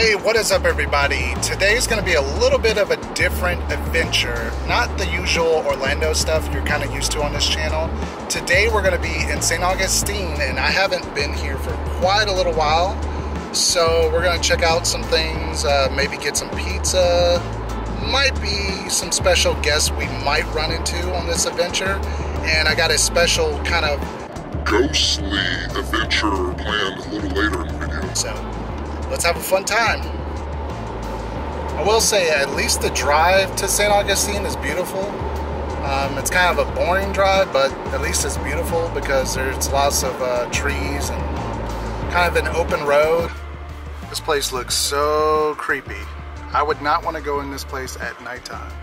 Hey, what is up everybody? Today's going to be a little bit of a different adventure. Not the usual Orlando stuff you're kind of used to on this channel. Today we're going to be in St. Augustine, and I haven't been here for quite a little while. So we're going to check out some things, maybe get some pizza. Might be some special guests we might run into on this adventure. And I got a special kind of ghostly adventure planned a little later in the video. So let's have a fun time. I will say at least the drive to St. Augustine is beautiful. It's kind of a boring drive, but at least it's beautiful because there's lots of trees and kind of an open road. This place looks so creepy. I would not want to go in this place at nighttime.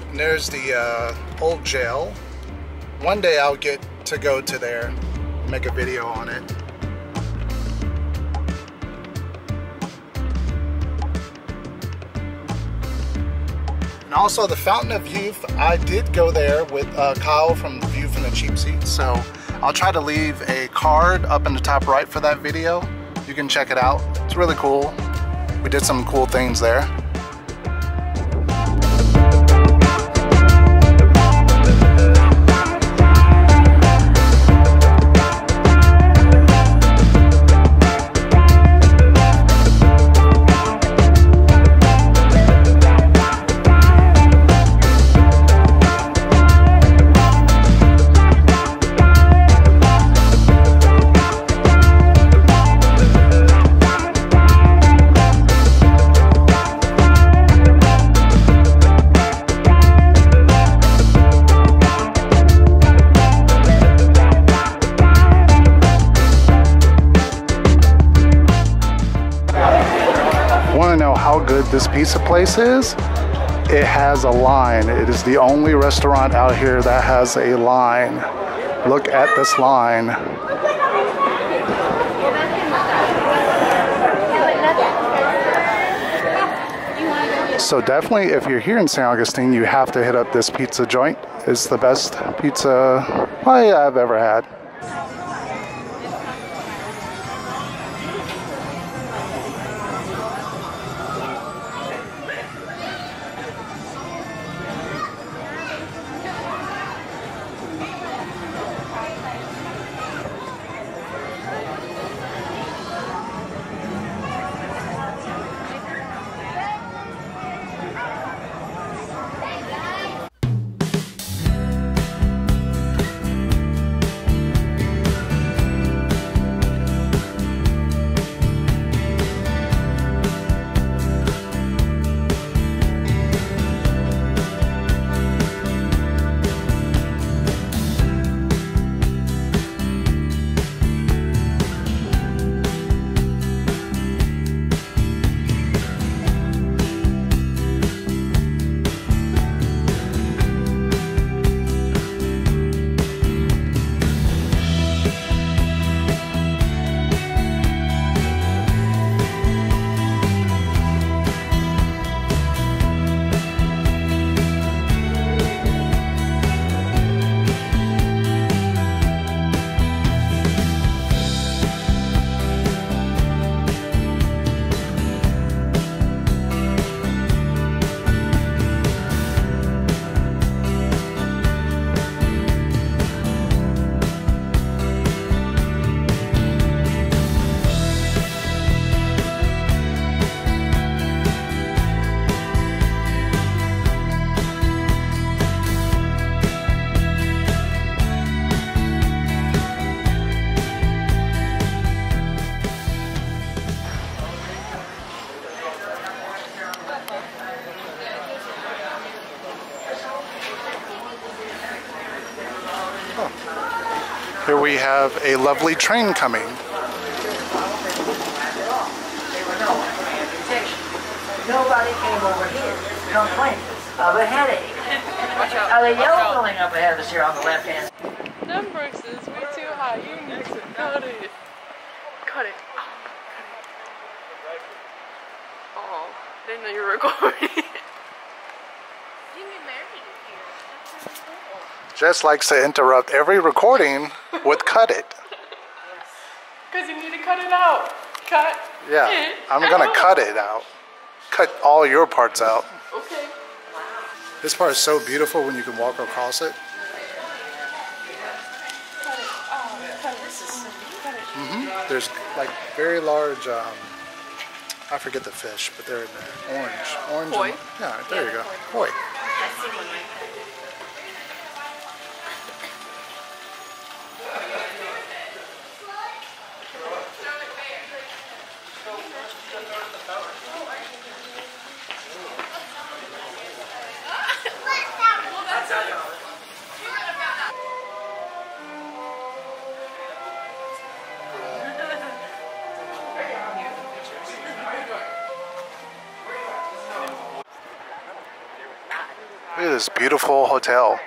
And there's the old jail. One day I'll get to go to there, make a video on it. And also the Fountain of Youth, I did go there with Kyle from View from the Cheap Seats, so I'll try to leave a card up in the top right for that video. You can check it out. It's really cool. We did some cool things there. Want to know how good this pizza place is? It has a line. It is the only restaurant out here that has a line. Look at this line. So definitely if you're here in St. Augustine, you have to hit up this pizza joint. It's the best pizza I've ever had. Here we have a lovely train coming. Nobody came over here complaining of a headache. The yellow building up ahead of us here on the left hand. Them bricks is way too high. You need to cut it. Cut it. Oh, didn't know you were recording. You get married here. That's really cool. Jess likes to interrupt every recording with cut it. Because you need to cut it out. Cut. Yeah, I'm gonna cut it out. Cut all your parts out. Okay. This part is so beautiful when you can walk across it. There's like very large, I forget the fish, but they're in there. Orange. Koi? Yeah, there you go. Koi. Look at this beautiful hotel.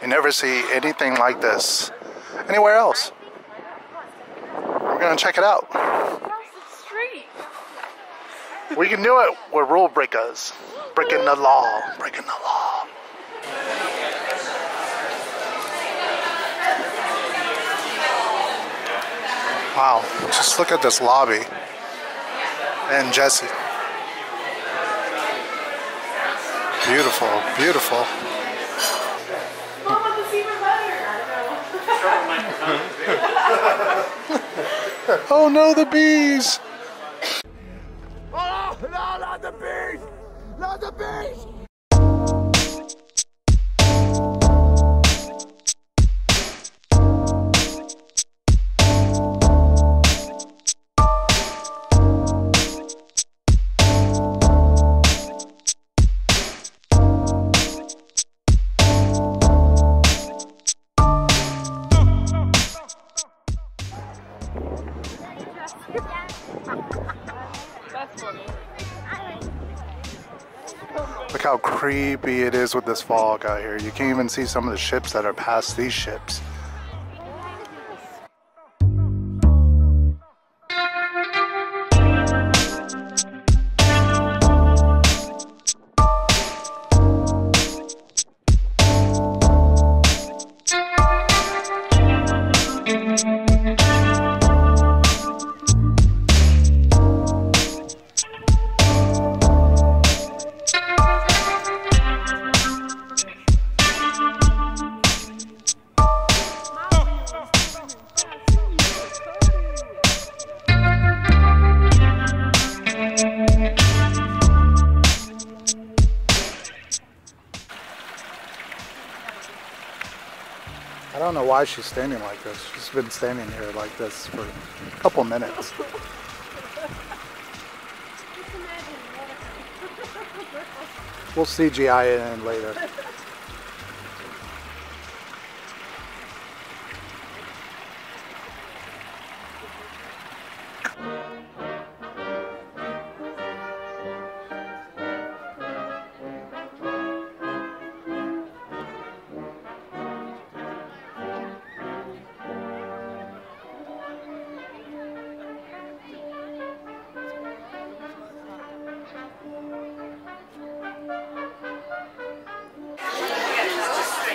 You never see anything like this anywhere else. We're gonna check it out. Across the street. We can do it. We're rule breakers. Breaking the law. Breaking the law. Wow. Just look at this lobby. And Jesse. Beautiful, beautiful. Mama, this even better. Oh no, the bees! Oh, no, not the bees! Not the bees! That's funny. Look how creepy it is with this fog out here. You can't even see some of the ships that are past these ships. I don't know why she's standing like this. She's been standing here like this for a couple minutes. We'll CGI it in later.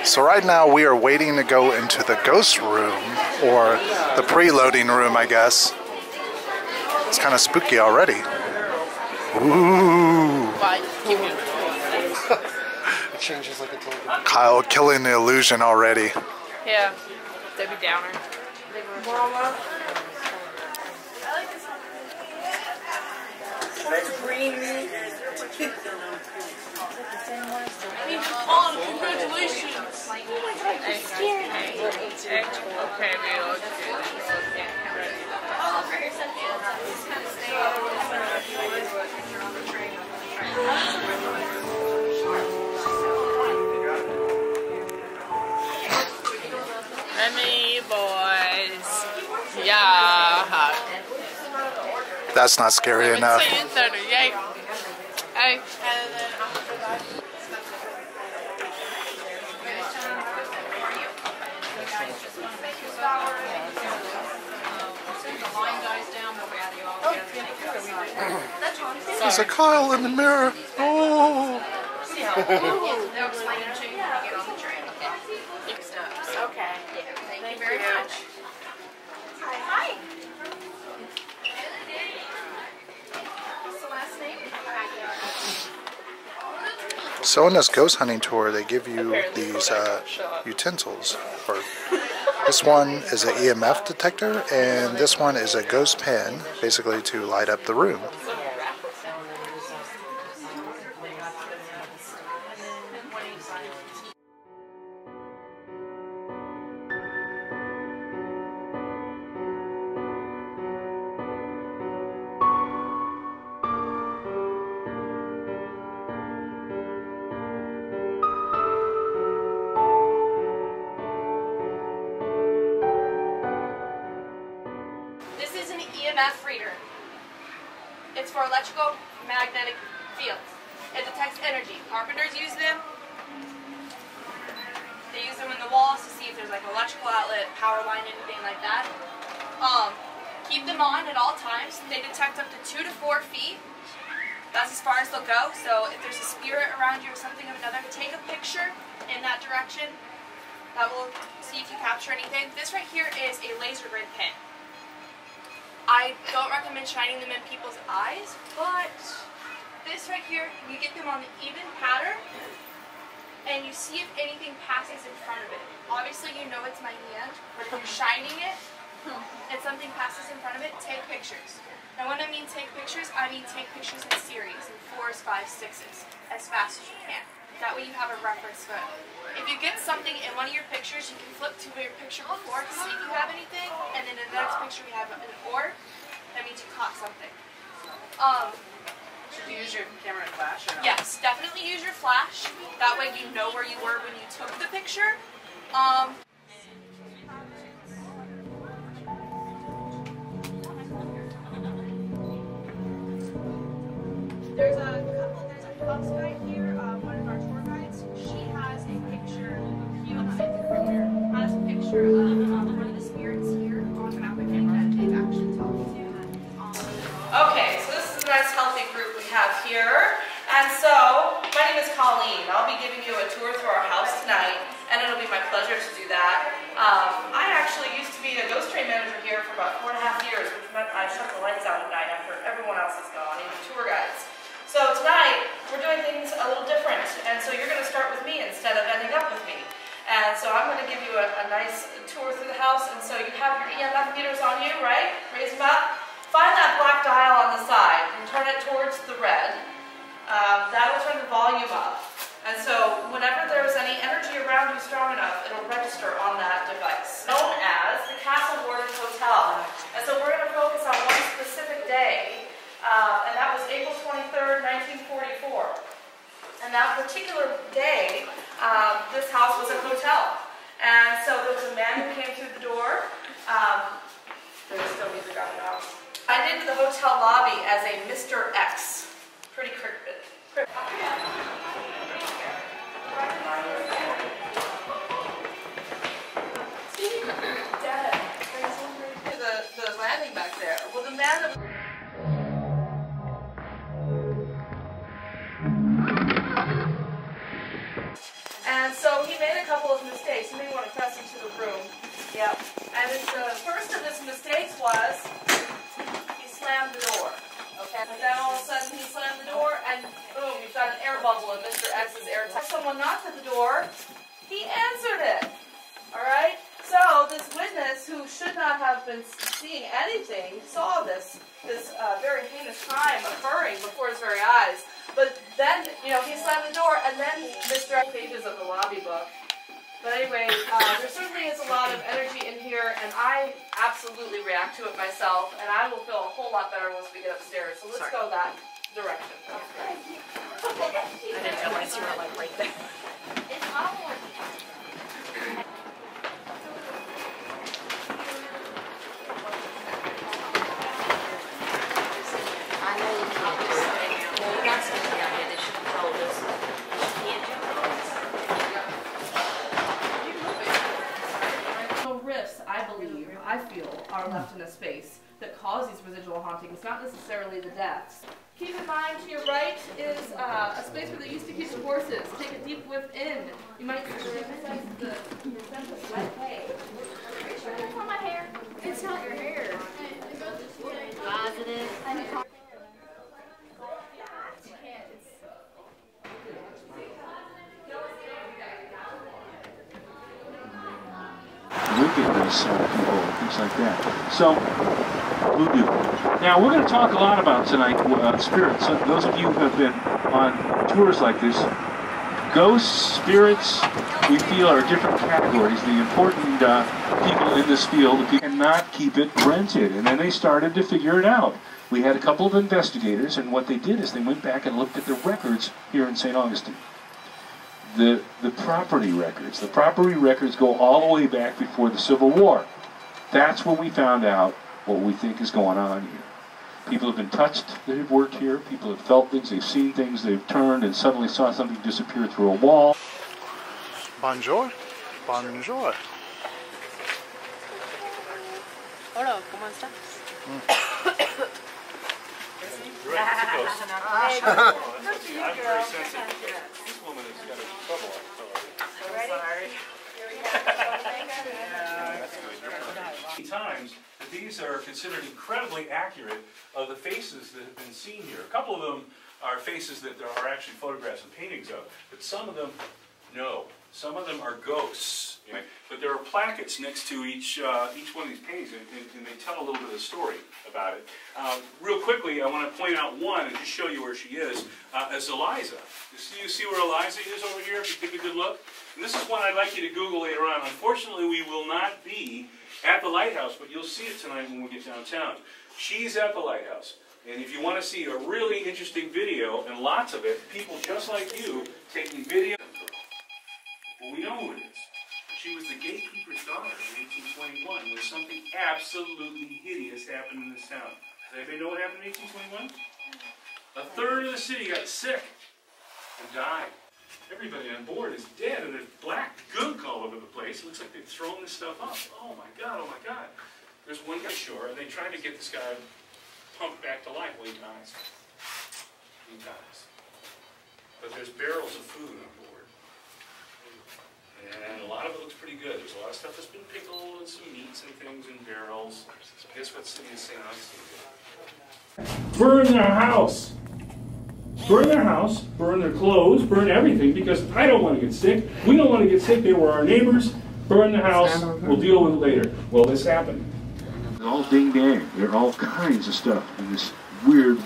So right now we are waiting to go into the ghost room, or the preloading room, I guess. It's kind of spooky already. Ooh. It changes like a total. Kyle killing the illusion already. Yeah. Debbie Downer. Congratulations. Okay, Remy boys. Yeah. That's not scary enough. Yay. Hey. There's a Kyle in the mirror. Oh. So in this ghost hunting tour, they give you these utensils. This one is an EMF detector, and this one is a ghost pen, basically to light up the room. This is an EMF reader. It's for electrical magnetic fields. It detects energy. Carpenters use them. They use them in the walls to see if there's like an electrical outlet, power line, anything like that. Keep them on at all times. They detect up to 2 to 4 feet. That's as far as they'll go. So if there's a spirit around you or something of another, take a picture in that direction. That will see if you capture anything. This right here is a laser grid pen. I don't recommend shining them in people's eyes, but this right here, you get them on the even pattern, and you see if anything passes in front of it. Obviously, you know it's my hand, but if you're shining it, and something passes in front of it, take pictures. Now, when I mean take pictures pictures in series, in 4s, 5s, 6s, as fast as you can. That way you have a reference photo. If you get something in one of your pictures, you can flip to your picture before to see if you have anything, and then in the next picture we have an orb. That means you caught something. Should you use your camera and flash or not? Yes, definitely use your flash. That way you know where you were when you took the picture. There's a house guide here, one of our tour guides. She has a picture, has a picture of one of the spirits here on the applicant that they've actually talked to. Okay, so this is a nice healthy group we have here. And so, my name is Colleen. I'll be giving you a tour through our house tonight, and it'll be my pleasure to do that. I actually used to be a ghost train manager here for about 4.5 years, which meant I shut the lights out at night after everyone else is gone, even tour guides. So tonight, we're doing things a little different, and so you're going to start with me instead of ending up with me. And so I'm going to give you a nice tour through the house, and so you have your EMF meters on you, right? Raise them up. Find that black dial on the side and turn it towards the red. That'll turn the volume up. And so whenever there's any energy around you strong enough, it'll register on that device. Known as the Castle Warden Hotel. And so we're going to focus on one specific day. And that was April 23rd, 1944. And that particular day, this house was a hotel. And so there was a man who came through the door. There's still music on the house. I did the hotel lobby as a Mr. X. Pretty cryptic. The landing back there. Well, the man that and so he made a couple of mistakes. You may want to press into the room. Yep. And the first of his mistakes was he slammed the door. Okay. And then all of a sudden he slammed the door and boom, you've got an air bubble in Mr. X's air tank. Someone knocked at the door. He answered it. Alright? So this witness who should not have been seeing anything saw this very heinous crime occurring before his very eyes. But then, you know, he slammed the door and then Mr. X pages of the lobby book. But anyway, there certainly is a lot of energy in here, and I absolutely react to it myself, and I will feel a whole lot better once we get upstairs. So let's go that direction. I didn't realize you were like right there. It's awful. I know you can't do it. No, you got something down here. They should have told us. You can't do Rifts, I believe, I feel, are left in a space that cause these residual hauntings, not necessarily the deaths. Keep in mind, to your right is a space where they used to keep the horses. Take a deep whiff in. You might sense the wet hay. It's not my hair. It's not your hair. Positive. fitness people, things like that. So, voodoo. Now, we're going to talk a lot about tonight spirits. So those of you who have been on tours like this, ghosts, spirits, we feel are different categories. The important people in this field cannot keep it rented. And then they started to figure it out. We had a couple of investigators, and what they did is they went back and looked at the records here in St. Augustine. The property records. The property records go all the way back before the Civil War. That's when we found out what we think is going on here. People have been touched that have worked here. People have felt things, they've seen things, they've turned and suddenly saw something disappear through a wall. Bonjour. Bonjour. Hola, ¿cómo estás? This woman has got a trouble. Times that these are considered incredibly accurate of the faces that have been seen here. A couple of them are faces that there are actually photographs and paintings of, but some of them, no. Some of them are ghosts. Right? But there are plaquettes next to each one of these paintings, and they tell a little bit of the story about it. Real quickly, I want to point out one and just show you where she is. As Eliza. You see where Eliza is over here? If you take a good look. And this is one I'd like you to Google later on. Unfortunately, we will not be at the lighthouse, but you'll see it tonight when we get downtown. She's at the lighthouse. And if you want to see a really interesting video, and lots of it, people just like you taking video. Well, we know who it is. She was the gatekeeper's daughter in 1821 when something absolutely hideous happened in this town. Does anybody know what happened in 1821? A third of the city got sick and died. Everybody on board is dead, and there's black gook all over the place. It looks like they've thrown this stuff up. Oh my God, oh my God. There's one guy ashore, and they tried to get this guy pumped back to life. Well, he dies. He dies. But there's barrels of food on board. And a lot of it looks pretty good. There's a lot of stuff that's been pickled, and some meats and things in barrels. Guess what city is St. Augustine did? Burn their house! Burn their house, burn their clothes, burn everything, because I don't want to get sick. We don't want to get sick. They were our neighbors. Burn the house. We'll deal with it later. Well, this happened. It's all ding dang. There are all kinds of stuff in this weird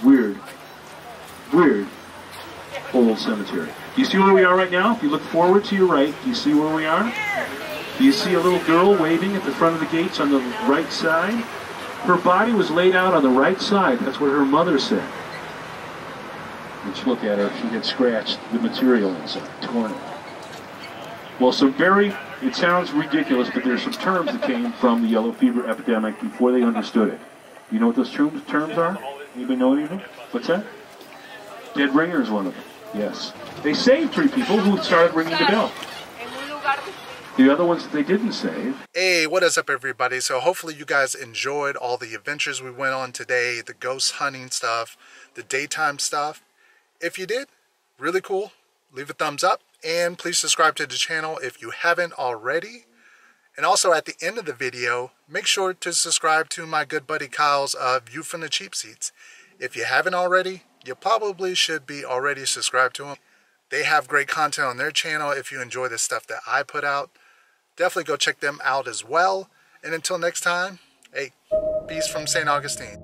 old cemetery. Do you see where we are right now? If you look forward to your right, do you see where we are? Do you see a little girl waving at the front of the gates on the right side? Her body was laid out on the right side. That's what her mother said. Let's look at her. She had scratched the material inside, torn it. Well, it sounds ridiculous, but there's some terms that came from the yellow fever epidemic before they understood it. You know what those terms are? Anybody know any of them? What's that? Dead ringer is one of them. Yes. They saved 3 people who started ringing the bell. The other ones that they didn't save. Hey, what is up, everybody? So hopefully you guys enjoyed all the adventures we went on today, the ghost hunting stuff, the daytime stuff. If you did, really cool. Leave a thumbs up, and please subscribe to the channel if you haven't already. And also at the end of the video, make sure to subscribe to my good buddy Kyle's View from the Cheap Seats. If you haven't already, you probably should be already subscribed to them. They have great content on their channel if you enjoy the stuff that I put out. Definitely go check them out as well. And until next time, hey, peace from St. Augustine.